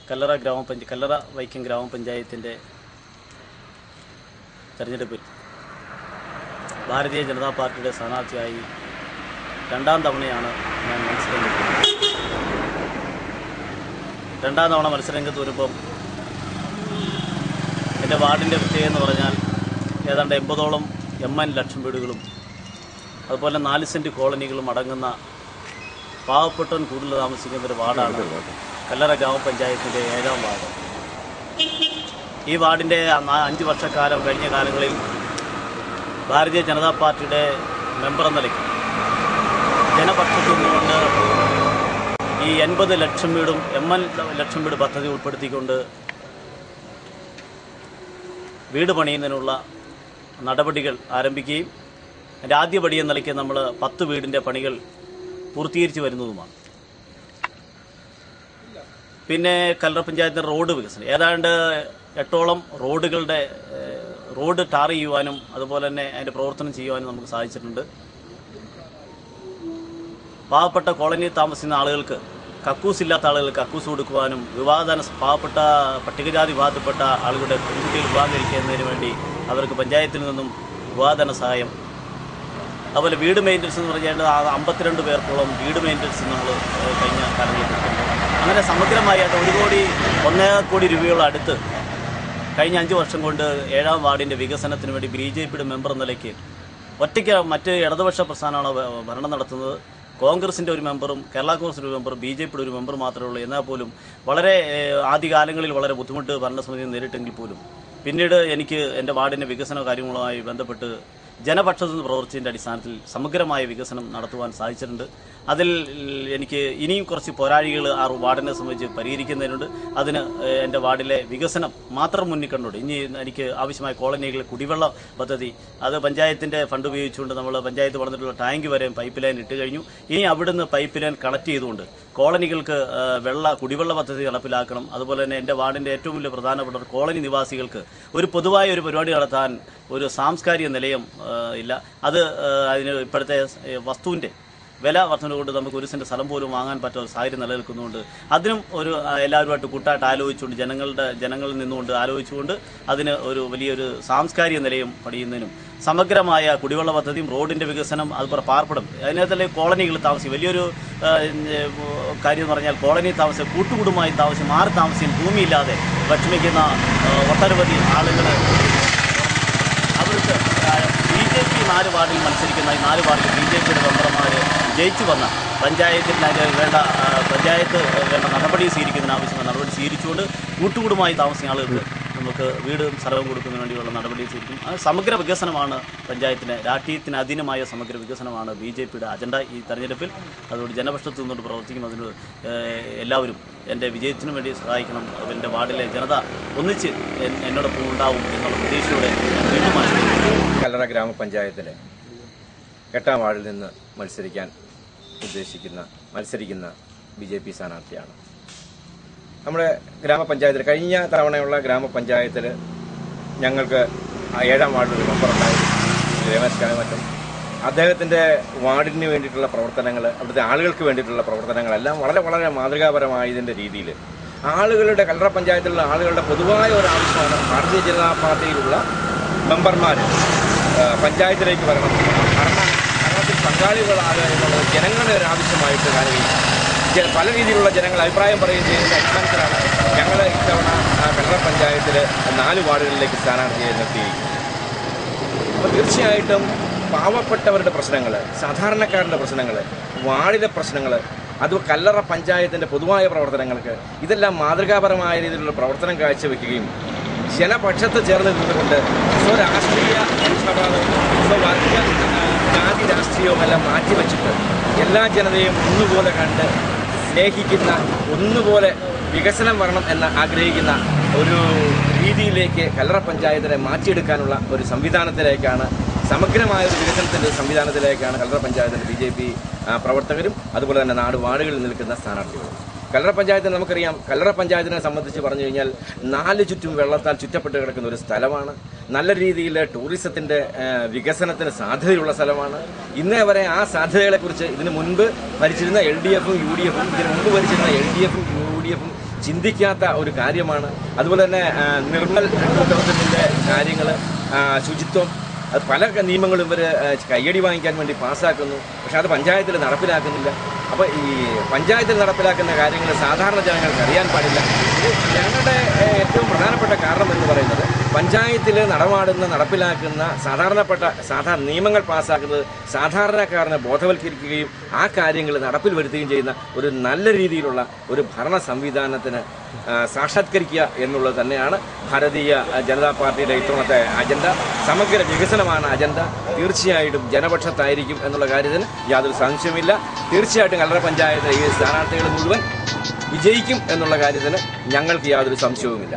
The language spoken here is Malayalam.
കല്ലറ വൈക്കം ഗ്രാമപഞ്ചായത്തിൻ്റെ തെരഞ്ഞെടുപ്പിൽ ഭാരതീയ ജനതാ പാർട്ടിയുടെ സ്ഥാനാർത്ഥിയായി രണ്ടാം തവണയാണ് ഞാൻ മത്സരരംഗത്ത്. രണ്ടാം തവണ മത്സരരംഗത്ത് വരുമ്പം എൻ്റെ വാർഡിൻ്റെ പ്രത്യേകത എന്ന് പറഞ്ഞാൽ ഏതാണ്ട് 80ഓളം MN ലക്ഷം വീടുകളും അതുപോലെ 4 സെൻറ്റ് കോളനികളും അടങ്ങുന്ന പാവപ്പെട്ടവൻ കൂടുതൽ താമസിക്കുന്ന ഒരു വാർഡാണ് കല്ലറ ഗ്രാമപഞ്ചായത്തിൻ്റെ 7ാം വാർഡ്. ഈ വാർഡിൻ്റെ 5 വർഷക്കാലം കഴിഞ്ഞ കാലങ്ങളിൽ ഭാരതീയ ജനതാ പാർട്ടിയുടെ മെമ്പർ എന്ന നിലയ്ക്ക് ജനപക്ഷത്തു നിന്നുകൊണ്ട് ഈ 80 ലക്ഷം വീടും MN ലക്ഷം വീട് പദ്ധതി ഉൾപ്പെടുത്തിക്കൊണ്ട് വീട് പണിയുന്നതിനുള്ള നടപടികൾ ആരംഭിക്കുകയും അതിൻ്റെ ആദ്യപടി എന്ന നിലയ്ക്ക് നമ്മൾ 10 വീടിൻ്റെ പണികൾ പൂർത്തീകരിച്ച് വരുന്നതുമാണ്. പിന്നെ കല്ലറ പഞ്ചായത്തിൻ്റെ റോഡ് വികസനം ഏതാണ്ട് 8ഓളം റോഡ് ടാർ ചെയ്യുവാനും അതുപോലെ തന്നെ അതിൻ്റെ പ്രവർത്തനം ചെയ്യുവാനും നമുക്ക് സാധിച്ചിട്ടുണ്ട്. പാവപ്പെട്ട കോളനിയിൽ താമസിക്കുന്ന ആളുകൾക്ക് കക്കൂസ് ഇല്ലാത്ത ആളുകൾക്ക് കക്കൂസ് കൊടുക്കുവാനും പാവപ്പെട്ട പട്ടികജാതി വിഭാഗത്തിൽപ്പെട്ട ആളുകളുടെ പെൺകുട്ടികൾ വിവാഹം കഴിക്കുന്നതിന് വേണ്ടി അവർക്ക് പഞ്ചായത്തിൽ നിന്നും വിവാഹധന സഹായം, അതുപോലെ വീട് മെയിൻ്റനൻസ് എന്ന് പറഞ്ഞാൽ 52 പേർക്കോളം വീട് മെയിൻ്റനൻസ് നമ്മൾ കഴിഞ്ഞ കാലങ്ങളിൽ കൊടുക്കുന്നു. അങ്ങനെ സമഗ്രമായിട്ട് 1 കോടി രൂപയോളം അടുത്ത് കഴിഞ്ഞ 5 വർഷം കൊണ്ട് 7ാം വാർഡിൻ്റെ വികസനത്തിന് വേണ്ടി BJPയുടെ മെമ്പർ എന്ന നിലയ്ക്ക് ഒറ്റയ്ക്ക് മറ്റ് ഇടതുപക്ഷ പ്രസ്ഥാനമാണ് ഭരണം നടത്തുന്നത്. കോൺഗ്രസിൻ്റെ ഒരു മെമ്പറും കേരള കോൺഗ്രസിൻ്റെ ഒരു മെമ്പറും BJPയുടെ ഒരു മെമ്പർ മാത്രമേ ഉള്ളൂ. എന്നാൽ പോലും വളരെ ആദ്യകാലങ്ങളിൽ വളരെ ബുദ്ധിമുട്ട് ഭരണസമിതി നേരിട്ടെങ്കിൽ പോലും പിന്നീട് എനിക്ക് എൻ്റെ വാർഡിൻ്റെ വികസന കാര്യങ്ങളുമായി ബന്ധപ്പെട്ട് ജനപക്ഷത്തു നിന്ന് പ്രവർത്തിച്ചതിൻ്റെ അടിസ്ഥാനത്തിൽ സമഗ്രമായ വികസനം നടത്തുവാൻ സാധിച്ചിട്ടുണ്ട്. അതിൽ എനിക്ക് ഇനിയും കുറച്ച് പോരാഴികൾ ആ വാർഡിനെ സംബന്ധിച്ച് പരിഹരിക്കുന്നതിനുണ്ട്. അതിന് എൻ്റെ വാർഡിലെ വികസനം മാത്രം മുന്നിൽ കണ്ടുകൊണ്ട് ഇനി എനിക്ക് ആവശ്യമായ കോളനികളിലെ കുടിവെള്ള പദ്ധതി അത് പഞ്ചായത്തിൻ്റെ ഫണ്ട് ഉപയോഗിച്ചുകൊണ്ട് നമ്മൾ പഞ്ചായത്ത് വളർന്നിട്ടുള്ള ടാങ്ക് വരെ പൈപ്പ് ലൈൻ ഇട്ട് കഴിഞ്ഞു. ഇനി അവിടുന്ന് പൈപ്പ് ലൈൻ കണക്ട് ചെയ്തുകൊണ്ട് കോളനികൾക്ക് കുടിവെള്ള പദ്ധതി നടപ്പിലാക്കണം. അതുപോലെ തന്നെ എൻ്റെ വാർഡിൻ്റെ ഏറ്റവും വലിയ പ്രധാനപ്പെട്ട കോളനി നിവാസികൾക്ക് പൊതുവായ ഒരു പരിപാടി നടത്താൻ ഒരു സാംസ്കാരിക നിലയം ഇല്ല. അതിന് ഇപ്പോഴത്തെ വസ്തുവിൻ്റെ വില വർധനകൊണ്ട് നമുക്ക് 1 സെൻറ്റ് സ്ഥലം പോലും വാങ്ങാൻ പറ്റാത്ത ഒരു സാഹചര്യം നിലനിൽക്കുന്നുണ്ട്. അതിനും എല്ലാവരുമായിട്ട് കൂട്ടായിട്ട് ആലോചിച്ചുകൊണ്ട് ജനങ്ങളിൽ നിന്നുകൊണ്ട് ആലോചിച്ചുകൊണ്ട് അതിന് വലിയൊരു സാംസ്കാരിക നിലയം പണിയുന്നതിനും സമഗ്രമായ കുടിവെള്ള പദ്ധതിയും റോഡിൻ്റെ വികസനം അതുപോലെ പാർപ്പിടം അതിനകത്തല്ലേ കോളനികൾ താമസിക്കും. വലിയൊരു കാര്യം എന്ന് പറഞ്ഞാൽ കോളനി താമസം കൂട്ടുകുടുംബമായി മാറി താമസിക്കാൻ ഭൂമിയില്ലാതെ വിഷമിക്കുന്ന ഒട്ടനവധി ആളുകൾ അവർക്ക് BJP 4 വാർഡിൽ മത്സരിക്കുന്ന ഈ 4 വാർഡിൽ BJPയുടെ മെമ്പർമാർ ജയിച്ചു വന്ന പഞ്ചായത്ത് വേണ്ട നടപടി സ്വീകരിക്കുന്നതിന് ആവശ്യമായ നടപടി സ്വീകരിച്ചുകൊണ്ട് കൂട്ടുകുടുംബമായി താമസിക്കുന്ന ആളുകൾക്ക് നമുക്ക് വീടും സ്ഥലവും കൊടുക്കുന്നതിന് വേണ്ടിയുള്ള നടപടി സ്വീകരിക്കും. അത് സമഗ്ര വികസനമാണ് പഞ്ചായത്തിന് രാഷ്ട്രീയത്തിന് അധീനമായ സമഗ്ര വികസനമാണ് BJPയുടെ അജണ്ട ഈ തെരഞ്ഞെടുപ്പിൽ. അതുകൊണ്ട് ജനപക്ഷത്തു നിന്നുകൊണ്ട് പ്രവർത്തിക്കുന്നതിന് എല്ലാവരും എൻ്റെ വിജയത്തിനു വേണ്ടി സഹായിക്കണം. എൻ്റെ വാർഡിലെ ജനത ഒന്നിച്ച് എന്നോടൊപ്പം ഉണ്ടാവും എന്നുള്ള പ്രതീക്ഷയോടെ വീണ്ടും കല്ലറ ഗ്രാമപഞ്ചായത്തിലെ 8ാം വാർഡിൽ നിന്ന് മത്സരിക്കുന്ന BJP സ്ഥാനാർത്ഥിയാണ്. നമ്മുടെ ഗ്രാമപഞ്ചായത്തിൽ കഴിഞ്ഞ തവണയുള്ള ഗ്രാമപഞ്ചായത്തിൽ ഞങ്ങൾക്ക് 7ാം വാർഡിൽ ഒരു മെമ്പറുണ്ടായി രമേശ് കാമറ്റം. അദ്ദേഹത്തിൻ്റെ വാർഡിന് വേണ്ടിയിട്ടുള്ള പ്രവർത്തനങ്ങൾ അവിടുത്തെ ആളുകൾക്ക് വേണ്ടിയിട്ടുള്ള പ്രവർത്തനങ്ങളെല്ലാം വളരെ വളരെ മാതൃകാപരമായതിൻ്റെ രീതിയിൽ ആളുകളുടെ കല്ലറ പഞ്ചായത്തിലുള്ള ആളുകളുടെ പൊതുവായ ഒരു ആവശ്യമാണ് ഭാരതീയ ജനതാ പാർട്ടിയിലുള്ള മെമ്പർമാർ പഞ്ചായത്തിലേക്ക് വരണം, ഭരണത്തിൽ പങ്കാളികളാകുക എന്നുള്ളത് ജനങ്ങളുടെ ഒരു ആവശ്യമായിട്ട് കാണുകയും പല രീതിയിലുള്ള ജനങ്ങൾ അഭിപ്രായം പറയുകയും ചെയ്യുന്ന അടിസ്ഥാനത്തിലാണ് ഞങ്ങൾ ഇത്തവണ കല്ലറ പഞ്ചായത്തിൽ 4 വാർഡുകളിലേക്ക് സ്ഥാനാർത്ഥിയെ നിർത്തിയിരിക്കുന്നത്. അപ്പോൾ തീർച്ചയായിട്ടും പാവപ്പെട്ടവരുടെ പ്രശ്നങ്ങൾ, സാധാരണക്കാരുടെ പ്രശ്നങ്ങൾ, വാർഡിലെ പ്രശ്നങ്ങൾ, അത് കല്ലറ പഞ്ചായത്തിൻ്റെ പൊതുവായ പ്രവർത്തനങ്ങൾക്ക് ഇതെല്ലാം മാതൃകാപരമായ രീതിയിലുള്ള പ്രവർത്തനം കാഴ്ചവെക്കുകയും ജനപക്ഷത്ത് ചേർന്ന് നിന്നുകൊണ്ട് സ്വരാഷ്ട്രീയ സ്വവർഗ ജാതി രാഷ്ട്രീയവുമെല്ലാം മാറ്റിവെച്ചിട്ട് എല്ലാ ജനതയും ഒന്നുപോലെ കണ്ട് സ്നേഹിക്കുന്ന, ഒന്നുപോലെ വികസനം വരണം എന്ന് ആഗ്രഹിക്കുന്ന ഒരു രീതിയിലേക്ക് കല്ലറ പഞ്ചായത്തിനെ മാറ്റിയെടുക്കാനുള്ള ഒരു സംവിധാനത്തിലേക്കാണ്, സമഗ്രമായ ഒരു വികസനത്തിൻ്റെ സംവിധാനത്തിലേക്കാണ് കല്ലറ പഞ്ചായത്തിൻ്റെ BJP പ്രവർത്തകരും അതുപോലെ തന്നെ വാർഡുകളിൽ നിൽക്കുന്ന സ്ഥാനാർത്ഥികളും. കല്ലറ പഞ്ചായത്തിന് നമുക്കറിയാം, കല്ലറ പഞ്ചായത്തിനെ സംബന്ധിച്ച് പറഞ്ഞു കഴിഞ്ഞാൽ 4 ചുറ്റും വെള്ളത്താൽ ചുറ്റപ്പെട്ട് കിടക്കുന്ന ഒരു സ്ഥലമാണ്. നല്ല രീതിയിൽ ടൂറിസത്തിൻ്റെ വികസനത്തിന് സാധ്യതയുള്ള സ്ഥലമാണ്. ഇന്നേ വരെ ആ സാധ്യതകളെക്കുറിച്ച് ഇതിനു മുൻപ് ഭരിച്ചിരുന്ന LDF-ഉം UDF-ഉം ഇതിനു മുമ്പ് ഭരിച്ചിരുന്ന LDF-ഉം UDF-ഉം ചിന്തിക്കാത്ത ഒരു കാര്യമാണ്. അതുപോലെ തന്നെ നിർമ്മൽ കൂട്ടത്തിന്റെ കാര്യങ്ങൾ, ശുചിത്വം, അത് പല നിയമങ്ങളും ഇവർ കയ്യടി വാങ്ങിക്കാൻ വേണ്ടി പാസ്സാക്കുന്നു. പക്ഷെ അത് പഞ്ചായത്തിൽ നടപ്പിലാക്കുന്നില്ല. അപ്പോൾ ഈ പഞ്ചായത്തിൽ നടപ്പിലാക്കുന്ന കാര്യങ്ങൾ സാധാരണ ജനങ്ങൾക്ക് അറിയാൻ പാടില്ല. ഇത് ഞങ്ങളുടെ ഏറ്റവും പ്രധാനപ്പെട്ട കാരണം എന്ന് പറയുന്നത് പഞ്ചായത്തിൽ നടപ്പിലാക്കുന്ന സാധാരണ നിയമങ്ങൾ പാസ്സാക്കുന്നത് സാധാരണക്കാരനെ ബോധവൽക്കരിക്കുകയും ആ കാര്യങ്ങൾ നടപ്പിൽ വരുത്തുകയും ചെയ്യുന്ന ഒരു നല്ല രീതിയിലുള്ള ഒരു ഭരണ സംവിധാനത്തിന് സാക്ഷാത്കരിക്കുക എന്നുള്ളത് തന്നെയാണ് ഭാരതീയ ജനതാ പാർട്ടിയുടെ ഇത്തവണത്തെ അജണ്ട. സമഗ്ര വികസനമാണ് അജണ്ട. തീർച്ചയായിട്ടും ജനപക്ഷത്തായിരിക്കും എന്നുള്ള കാര്യത്തിന് യാതൊരു സംശയമില്ല. തീർച്ചയായിട്ടും കല്ലറ പഞ്ചായത്ത് ഈ സ്ഥാനാർത്ഥികൾ മുഴുവൻ വിജയിക്കും എന്നുള്ള കാര്യത്തിന് ഞങ്ങൾക്ക് യാതൊരു സംശയവുമില്ല.